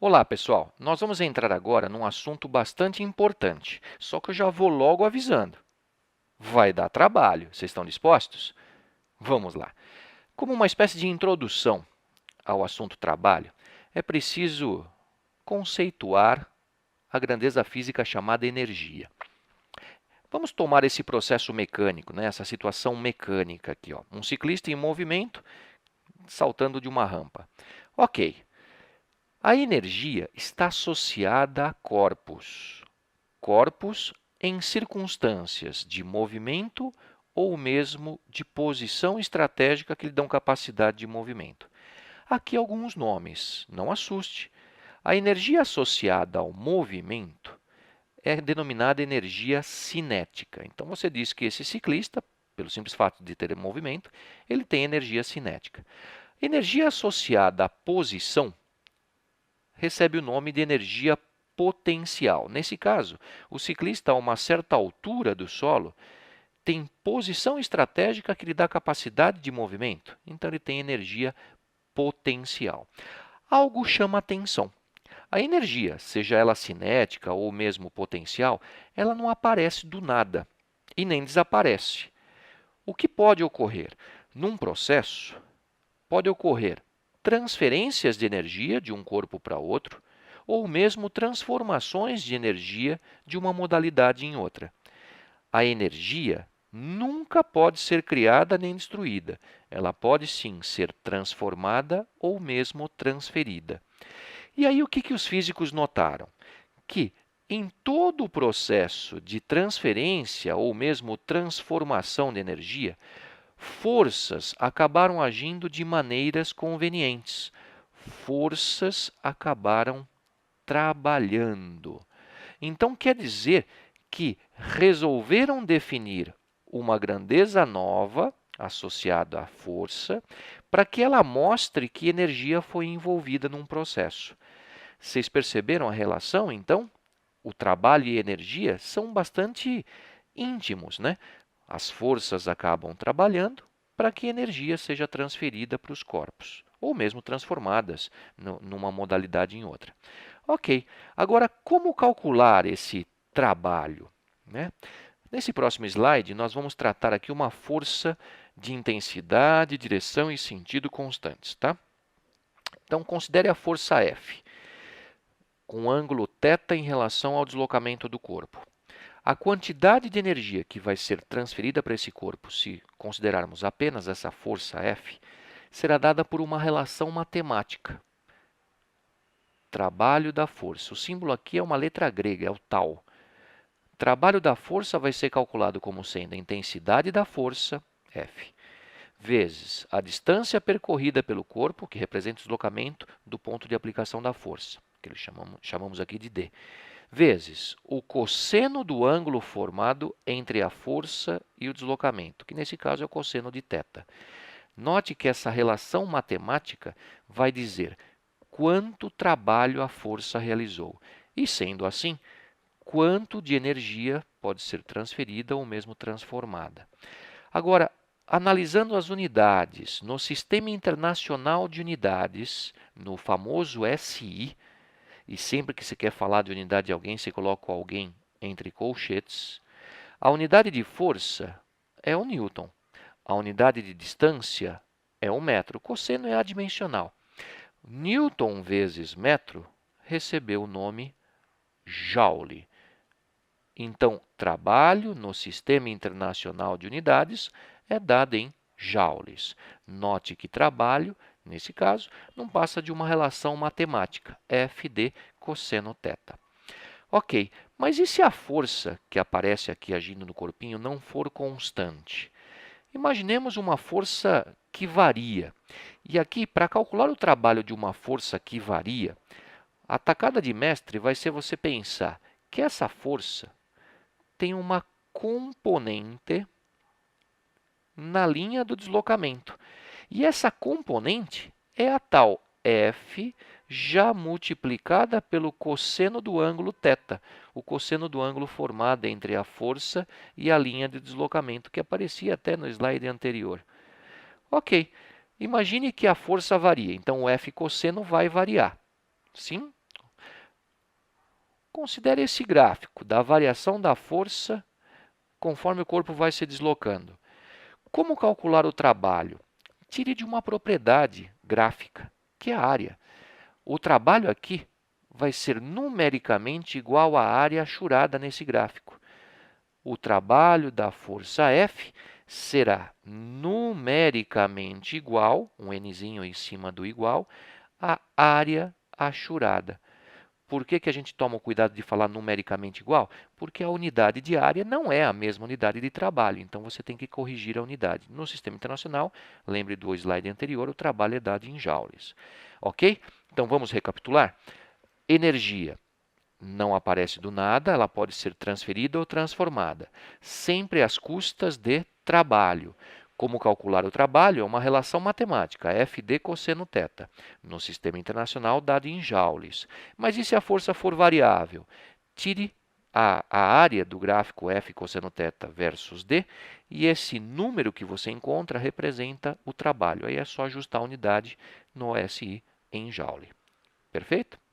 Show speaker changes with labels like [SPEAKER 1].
[SPEAKER 1] Olá, pessoal! Nós vamos entrar agora num assunto bastante importante, só que eu já vou logo avisando. Vai dar trabalho. Vocês estão dispostos? Vamos lá. Como uma espécie de introdução ao assunto trabalho, é preciso conceituar a grandeza física chamada energia. Vamos tomar esse processo mecânico, essa situação mecânica aqui. Um ciclista em movimento saltando de uma rampa. Ok. A energia está associada a corpos. Corpos em circunstâncias de movimento ou mesmo de posição estratégica que lhe dão capacidade de movimento. Aqui alguns nomes, não assuste. A energia associada ao movimento é denominada energia cinética. Então, você diz que esse ciclista, pelo simples fato de ter movimento, ele tem energia cinética. Energia associada à posição recebe o nome de energia potencial. Nesse caso, o ciclista, a uma certa altura do solo, tem posição estratégica que lhe dá capacidade de movimento, então ele tem energia potencial. Algo chama atenção. A energia, seja ela cinética ou mesmo potencial, ela não aparece do nada e nem desaparece. O que pode ocorrer? Num processo, pode ocorrer transferências de energia de um corpo para outro, ou mesmo transformações de energia de uma modalidade em outra. A energia nunca pode ser criada nem destruída. Ela pode sim ser transformada ou mesmo transferida. E aí o que os físicos notaram? Que em todo o processo de transferência ou mesmo transformação de energia, forças acabaram agindo de maneiras convenientes. Forças acabaram trabalhando. Então, quer dizer que resolveram definir uma grandeza nova associada à força para que ela mostre que energia foi envolvida num processo. Vocês perceberam a relação, então? O trabalho e a energia são bastante íntimos, né? As forças acabam trabalhando para que a energia seja transferida para os corpos, ou mesmo transformadas numa modalidade em outra. Ok, agora como calcular esse trabalho, né? Nesse próximo slide, nós vamos tratar aqui uma força de intensidade, direção e sentido constantes, tá? Então, considere a força F, com ângulo θ em relação ao deslocamento do corpo. A quantidade de energia que vai ser transferida para esse corpo, se considerarmos apenas essa força F, será dada por uma relação matemática. Trabalho da força. O símbolo aqui é uma letra grega, é o tau. Trabalho da força vai ser calculado como sendo a intensidade da força, F, vezes a distância percorrida pelo corpo, que representa o deslocamento do ponto de aplicação da força, que chamamos aqui de D, vezes o cosseno do ângulo formado entre a força e o deslocamento, que nesse caso é o cosseno de θ. Note que essa relação matemática vai dizer quanto trabalho a força realizou. E, sendo assim, quanto de energia pode ser transferida ou mesmo transformada. Agora, analisando as unidades no Sistema Internacional de Unidades, no famoso SI, e sempre que você quer falar de unidade de alguém, você coloca o alguém entre colchetes, a unidade de força é o newton, a unidade de distância é o metro, o cosseno é adimensional. Newton vezes metro recebeu o nome Joule. Então, trabalho no Sistema Internacional de Unidades é dado em joules. Note que trabalho, nesse caso, não passa de uma relação matemática, F de cosseno θ. Ok, mas e se a força que aparece aqui agindo no corpinho não for constante? Imaginemos uma força que varia. E aqui, para calcular o trabalho de uma força que varia, a tacada de mestre vai ser você pensar que essa força tem uma componente na linha do deslocamento. E essa componente é a tal F já multiplicada pelo cosseno do ângulo θ, o cosseno do ângulo formado entre a força e a linha de deslocamento, que aparecia até no slide anterior. Ok, imagine que a força varia, então o F cosseno vai variar. Sim? Considere esse gráfico da variação da força conforme o corpo vai se deslocando. Como calcular o trabalho? Tire de uma propriedade gráfica, que é a área. O trabalho aqui vai ser numericamente igual à área achurada nesse gráfico. O trabalho da força F será numericamente igual, um nzinho em cima do igual, à área achurada. Por que a gente toma o cuidado de falar numericamente igual? Porque a unidade de área não é a mesma unidade de trabalho, então você tem que corrigir a unidade. No sistema internacional, lembre do slide anterior, o trabalho é dado em joules. Ok? Então vamos recapitular. Energia não aparece do nada, ela pode ser transferida ou transformada, sempre às custas de trabalho. Como calcular o trabalho é uma relação matemática, FD cosseno θ, no sistema internacional dado em joules. Mas e se a força for variável? Tire a área do gráfico F cosseno θ versus D e esse número que você encontra representa o trabalho. Aí é só ajustar a unidade no SI em joule. Perfeito?